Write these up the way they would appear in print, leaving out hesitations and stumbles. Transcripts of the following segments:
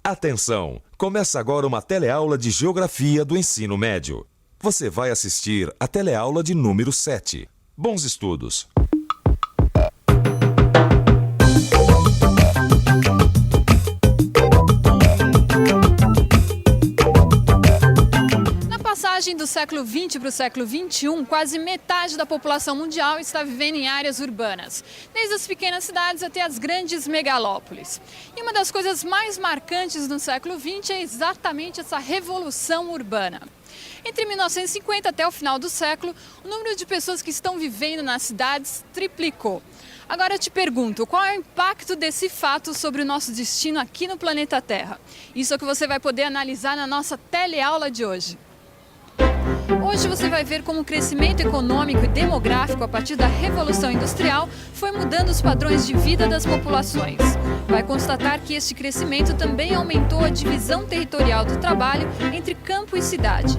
Atenção! Começa agora uma teleaula de Geografia do Ensino Médio. Você vai assistir a teleaula de número 7. Bons estudos! Na passagem do século XX para o século XXI, quase metade da população mundial está vivendo em áreas urbanas, desde as pequenas cidades até as grandes megalópolis. E uma das coisas mais marcantes no século XX é exatamente essa revolução urbana. Entre 1950 até o final do século, o número de pessoas que estão vivendo nas cidades triplicou. Agora eu te pergunto, qual é o impacto desse fato sobre o nosso destino aqui no planeta Terra? Isso é o que você vai poder analisar na nossa teleaula de hoje. Hoje você vai ver como o crescimento econômico e demográfico a partir da Revolução Industrial foi mudando os padrões de vida das populações. Vai constatar que este crescimento também aumentou a divisão territorial do trabalho entre campo e cidade.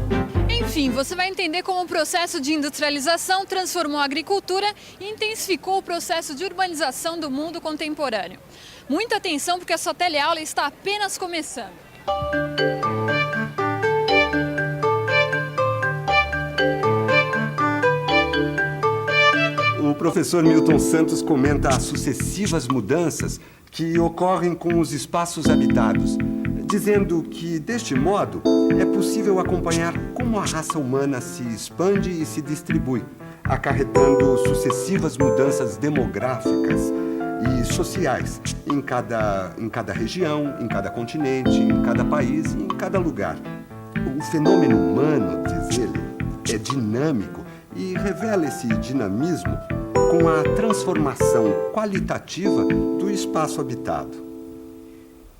Enfim, você vai entender como o processo de industrialização transformou a agricultura e intensificou o processo de urbanização do mundo contemporâneo. Muita atenção porque a sua teleaula está apenas começando. O professor Milton Santos comenta as sucessivas mudanças que ocorrem com os espaços habitados, dizendo que, deste modo, é possível acompanhar como a raça humana se expande e se distribui, acarretando sucessivas mudanças demográficas e sociais em cada região, em cada continente, em cada país e em cada lugar. O fenômeno humano, diz ele, é dinâmico e revela esse dinamismo com a transformação qualitativa do espaço habitado.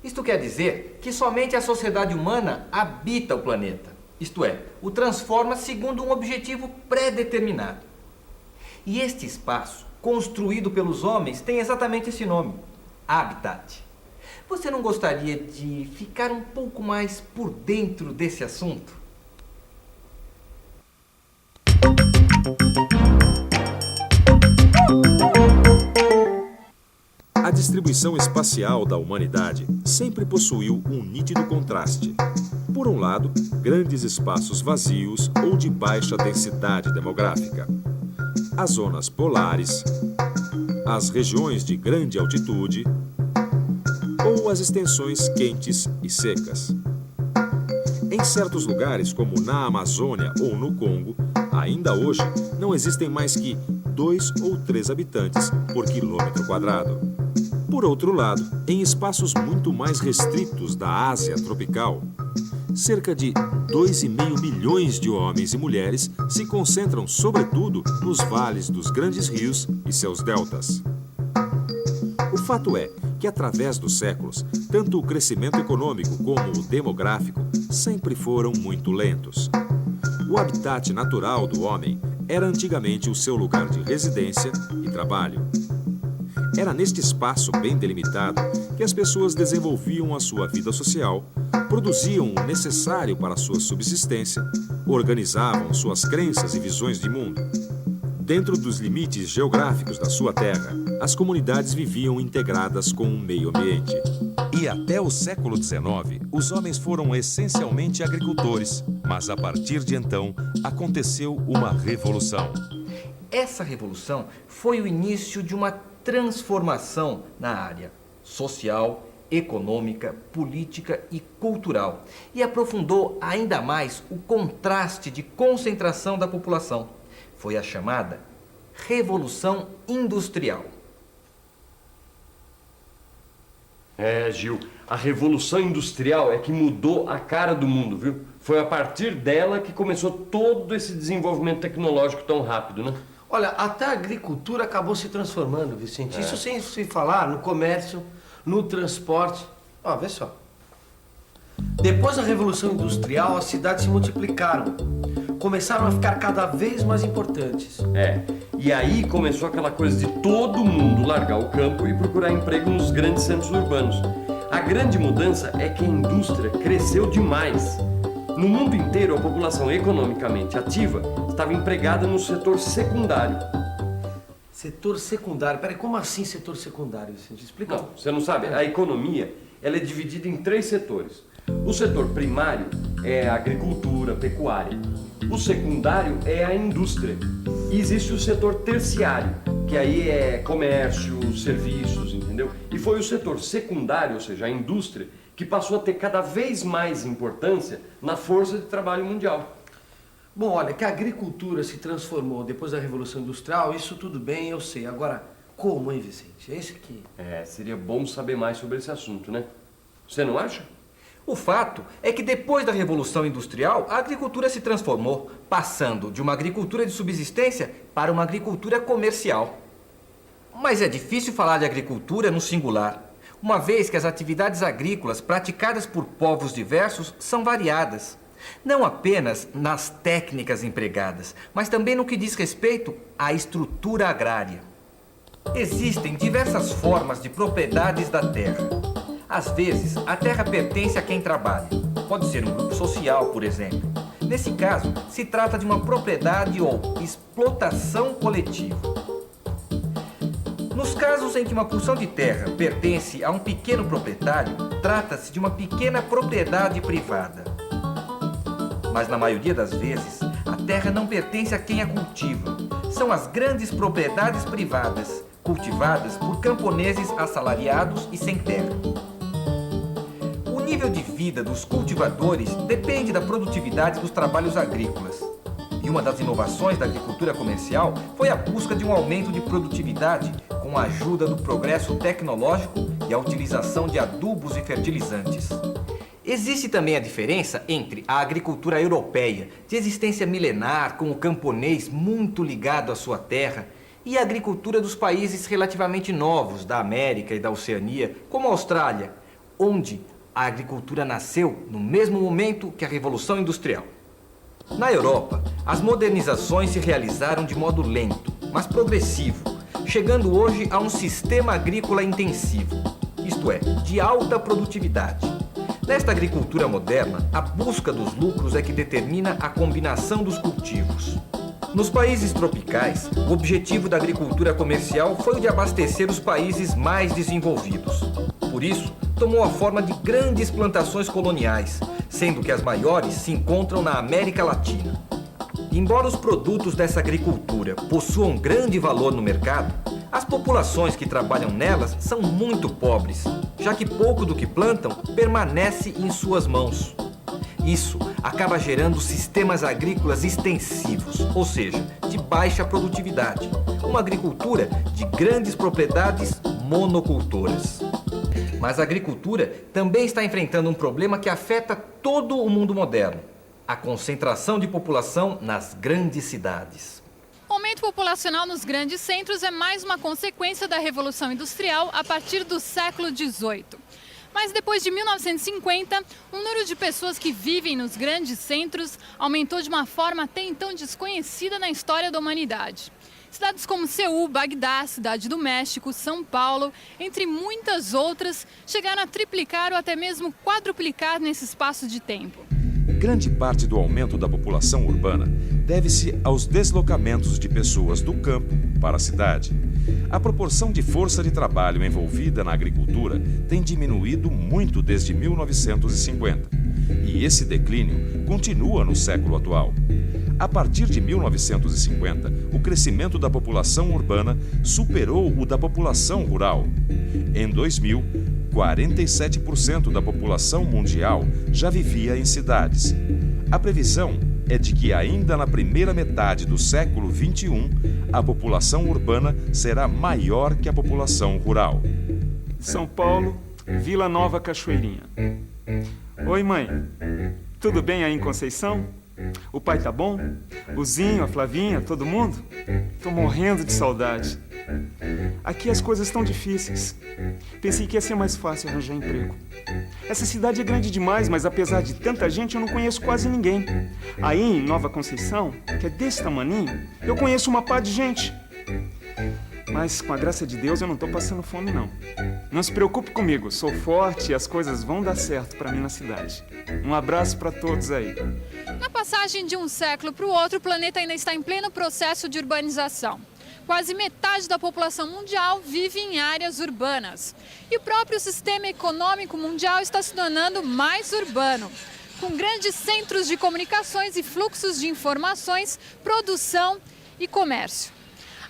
Isto quer dizer que somente a sociedade humana habita o planeta, isto é, o transforma segundo um objetivo pré-determinado. E este espaço, construído pelos homens, tem exatamente esse nome, habitat. Você não gostaria de ficar um pouco mais por dentro desse assunto? A distribuição espacial da humanidade sempre possuiu um nítido contraste. Por um lado, grandes espaços vazios ou de baixa densidade demográfica. As zonas polares, as regiões de grande altitude ou as extensões quentes e secas. Em certos lugares, como na Amazônia ou no Congo, ainda hoje não existem mais que 2 ou 3 habitantes por quilômetro quadrado. Por outro lado, em espaços muito mais restritos da Ásia tropical, cerca de 2,5 milhões de homens e mulheres se concentram sobretudo nos vales dos grandes rios e seus deltas. O fato é que, através dos séculos, tanto o crescimento econômico como o demográfico sempre foram muito lentos. O habitat natural do homem era antigamente o seu lugar de residência e trabalho. Era neste espaço bem delimitado que as pessoas desenvolviam a sua vida social, produziam o necessário para a sua subsistência, organizavam suas crenças e visões de mundo. Dentro dos limites geográficos da sua terra, as comunidades viviam integradas com o meio ambiente. E até o século XIX, os homens foram essencialmente agricultores, mas a partir de então aconteceu uma revolução. Essa revolução foi o início de uma transformação na área social, econômica, política e cultural e aprofundou ainda mais o contraste de concentração da população. Foi a chamada Revolução Industrial. Gil, a Revolução Industrial é que mudou a cara do mundo, viu? Foi a partir dela que começou todo esse desenvolvimento tecnológico tão rápido, né? Olha, até a agricultura acabou se transformando, Vicente. Isso sem se falar no comércio, no transporte. Ó, vê só. Depois da Revolução Industrial, as cidades se multiplicaram. Começaram a ficar cada vez mais importantes. E aí começou aquela coisa de todo mundo largar o campo e procurar emprego nos grandes centros urbanos. A grande mudança é que a indústria cresceu demais. No mundo inteiro, a população economicamente ativa estava empregada no setor secundário. Setor secundário? Peraí, como assim setor secundário, Vicente? Explica. Não, você não sabe? A economia ela é dividida em 3 setores. O setor primário é a agricultura, pecuária. O secundário é a indústria. E existe o setor terciário, que aí é comércio, serviços, entendeu? E foi o setor secundário, ou seja, a indústria, que passou a ter cada vez mais importância na força de trabalho mundial. Bom, olha, que a agricultura se transformou depois da Revolução Industrial, isso tudo bem, eu sei. Agora, como, hein, Vicente? É isso aqui. Seria bom saber mais sobre esse assunto, né? Você não acha? O fato é que depois da Revolução Industrial, a agricultura se transformou, passando de uma agricultura de subsistência para uma agricultura comercial. Mas é difícil falar de agricultura no singular, uma vez que as atividades agrícolas praticadas por povos diversos são variadas. Não apenas nas técnicas empregadas, mas também no que diz respeito à estrutura agrária. Existem diversas formas de propriedades da terra. Às vezes, a terra pertence a quem trabalha. Pode ser um grupo social, por exemplo. Nesse caso, se trata de uma propriedade ou explotação coletiva. Nos casos em que uma porção de terra pertence a um pequeno proprietário, trata-se de uma pequena propriedade privada. Mas na maioria das vezes, a terra não pertence a quem a cultiva. São as grandes propriedades privadas, cultivadas por camponeses assalariados e sem terra. O nível de vida dos cultivadores depende da produtividade dos trabalhos agrícolas. E uma das inovações da agricultura comercial foi a busca de um aumento de produtividade com a ajuda do progresso tecnológico e a utilização de adubos e fertilizantes. Existe também a diferença entre a agricultura europeia, de existência milenar, com o camponês muito ligado à sua terra, e a agricultura dos países relativamente novos, da América e da Oceania, como a Austrália, onde a agricultura nasceu no mesmo momento que a Revolução Industrial. Na Europa, as modernizações se realizaram de modo lento, mas progressivo, chegando hoje a um sistema agrícola intensivo, isto é, de alta produtividade. Nesta agricultura moderna, a busca dos lucros é que determina a combinação dos cultivos. Nos países tropicais, o objetivo da agricultura comercial foi o de abastecer os países mais desenvolvidos. Por isso, tomou a forma de grandes plantações coloniais, sendo que as maiores se encontram na América Latina. Embora os produtos dessa agricultura possuam grande valor no mercado, as populações que trabalham nelas são muito pobres, já que pouco do que plantam permanece em suas mãos. Isso acaba gerando sistemas agrícolas extensivos, ou seja, de baixa produtividade, uma agricultura de grandes propriedades monocultoras. Mas a agricultura também está enfrentando um problema que afeta todo o mundo moderno: a concentração de população nas grandes cidades. O aumento populacional nos grandes centros é mais uma consequência da Revolução Industrial a partir do século XVIII. Mas depois de 1950, o número de pessoas que vivem nos grandes centros aumentou de uma forma até então desconhecida na história da humanidade. Cidades como Seul, Bagdá, Cidade do México, São Paulo, entre muitas outras, chegaram a triplicar ou até mesmo quadruplicar nesse espaço de tempo. Grande parte do aumento da população urbana deve-se aos deslocamentos de pessoas do campo para a cidade. A proporção de força de trabalho envolvida na agricultura tem diminuído muito desde 1950. E esse declínio continua no século atual. A partir de 1950, o crescimento da população urbana superou o da população rural. Em 2000, 47% da população mundial já vivia em cidades. A previsão é de que ainda na primeira metade do século XXI, a população urbana será maior que a população rural. São Paulo, Vila Nova Cachoeirinha. Oi, mãe. Tudo bem aí em Conceição? O pai tá bom? O Zinho, a Flavinha, todo mundo? Tô morrendo de saudade. Aqui as coisas estão difíceis. Pensei que ia ser mais fácil arranjar emprego. Essa cidade é grande demais, mas apesar de tanta gente, eu não conheço quase ninguém. Aí, em Nova Conceição, que é desse tamaninho, eu conheço uma pá de gente. Mas, com a graça de Deus, eu não tô passando fome, não. Não se preocupe comigo, sou forte e as coisas vão dar certo pra mim na cidade. Um abraço pra todos aí. Na passagem de um século para o outro, o planeta ainda está em pleno processo de urbanização. quase metade da população mundial vive em áreas urbanas. E o próprio sistema econômico mundial está se tornando mais urbano, com grandes centros de comunicações e fluxos de informações, produção e comércio.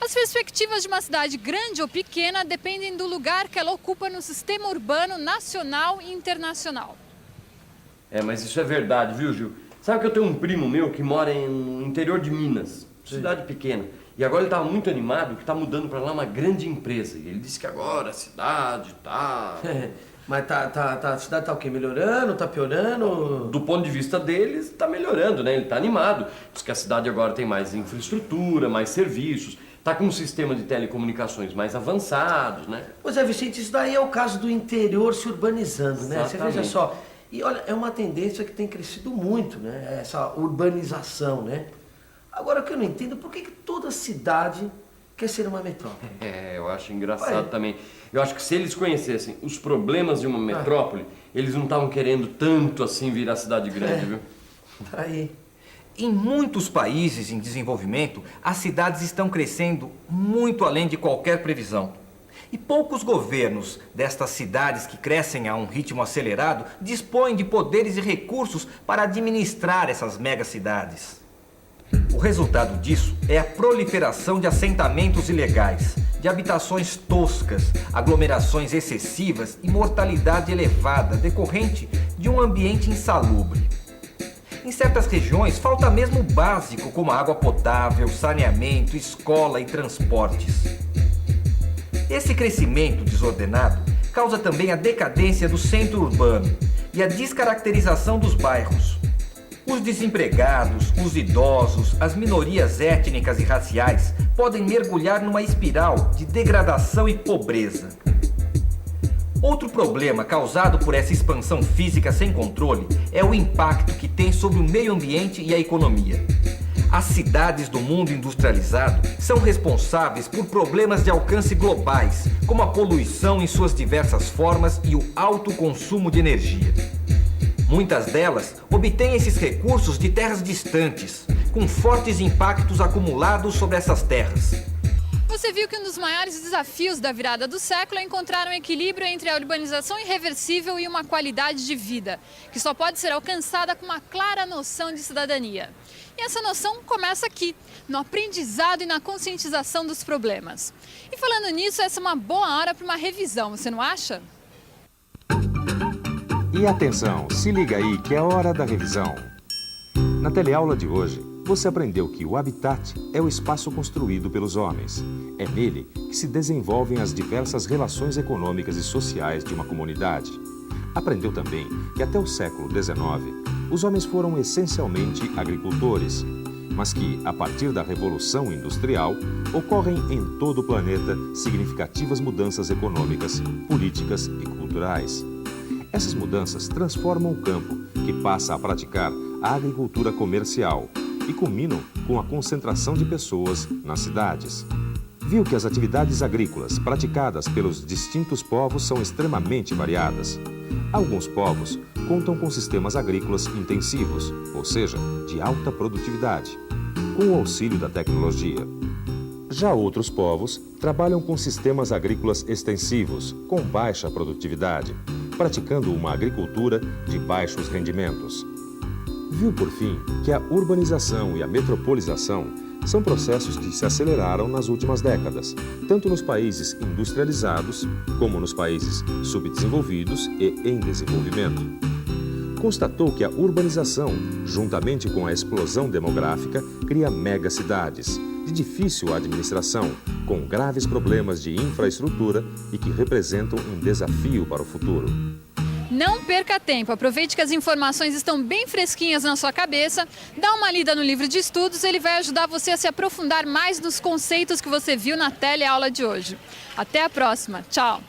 As perspectivas de uma cidade grande ou pequena dependem do lugar que ela ocupa no sistema urbano nacional e internacional. Mas isso é verdade, viu, Gil? Sabe que eu tenho um primo meu que mora no interior de Minas, cidade pequena. E agora ele estava muito animado que está mudando para lá uma grande empresa. E ele disse que agora a cidade tá... Mas a cidade tá o quê? Melhorando? Tá piorando? Do ponto de vista deles, está melhorando, né? Ele está animado. Diz que a cidade agora tem mais infraestrutura, mais serviços. Está com um sistema de telecomunicações mais avançados, né? Pois é, Vicente, isso daí é o caso do interior se urbanizando, né? Você veja só. E olha, é uma tendência que tem crescido muito, né? Essa urbanização, né? Agora, o que eu não entendo, por que toda cidade quer ser uma metrópole? Eu acho engraçado também. Eu acho que se eles conhecessem os problemas de uma metrópole, eles não estavam querendo tanto assim virar cidade grande, viu? Aí. Em muitos países em desenvolvimento, as cidades estão crescendo muito além de qualquer previsão. E poucos governos destas cidades que crescem a um ritmo acelerado dispõem de poderes e recursos para administrar essas megacidades. O resultado disso é a proliferação de assentamentos ilegais, de habitações toscas, aglomerações excessivas e mortalidade elevada decorrente de um ambiente insalubre. Em certas regiões, falta mesmo o básico, como água potável, saneamento, escola e transportes. Esse crescimento desordenado causa também a decadência do centro urbano e a descaracterização dos bairros. Os desempregados, os idosos, as minorias étnicas e raciais podem mergulhar numa espiral de degradação e pobreza. Outro problema causado por essa expansão física sem controle é o impacto que tem sobre o meio ambiente e a economia. As cidades do mundo industrializado são responsáveis por problemas de alcance globais, como a poluição em suas diversas formas e o alto consumo de energia. Muitas delas obtêm esses recursos de terras distantes, com fortes impactos acumulados sobre essas terras. Você viu que um dos maiores desafios da virada do século é encontrar um equilíbrio entre a urbanização irreversível e uma qualidade de vida, que só pode ser alcançada com uma clara noção de cidadania. E essa noção começa aqui, no aprendizado e na conscientização dos problemas. E falando nisso, essa é uma boa hora para uma revisão, você não acha? E atenção, se liga aí que é hora da revisão. Na teleaula de hoje, você aprendeu que o habitat é o espaço construído pelos homens. É nele que se desenvolvem as diversas relações econômicas e sociais de uma comunidade. Aprendeu também que até o século XIX, os homens foram essencialmente agricultores, mas que, a partir da Revolução Industrial, ocorrem em todo o planeta significativas mudanças econômicas, políticas e culturais. Essas mudanças transformam o campo, que passa a praticar a agricultura comercial, e culminam com a concentração de pessoas nas cidades. Viu que as atividades agrícolas praticadas pelos distintos povos são extremamente variadas. Alguns povos contam com sistemas agrícolas intensivos, ou seja, de alta produtividade, com o auxílio da tecnologia. Já outros povos trabalham com sistemas agrícolas extensivos, com baixa produtividade, praticando uma agricultura de baixos rendimentos. Viu, por fim, que a urbanização e a metropolização são processos que se aceleraram nas últimas décadas, tanto nos países industrializados como nos países subdesenvolvidos e em desenvolvimento. Constatou que a urbanização, juntamente com a explosão demográfica, cria megacidades, de difícil administração, com graves problemas de infraestrutura e que representam um desafio para o futuro. Não perca tempo, aproveite que as informações estão bem fresquinhas na sua cabeça, dá uma lida no livro de estudos, ele vai ajudar você a se aprofundar mais nos conceitos que você viu na teleaula de hoje. Até a próxima, tchau!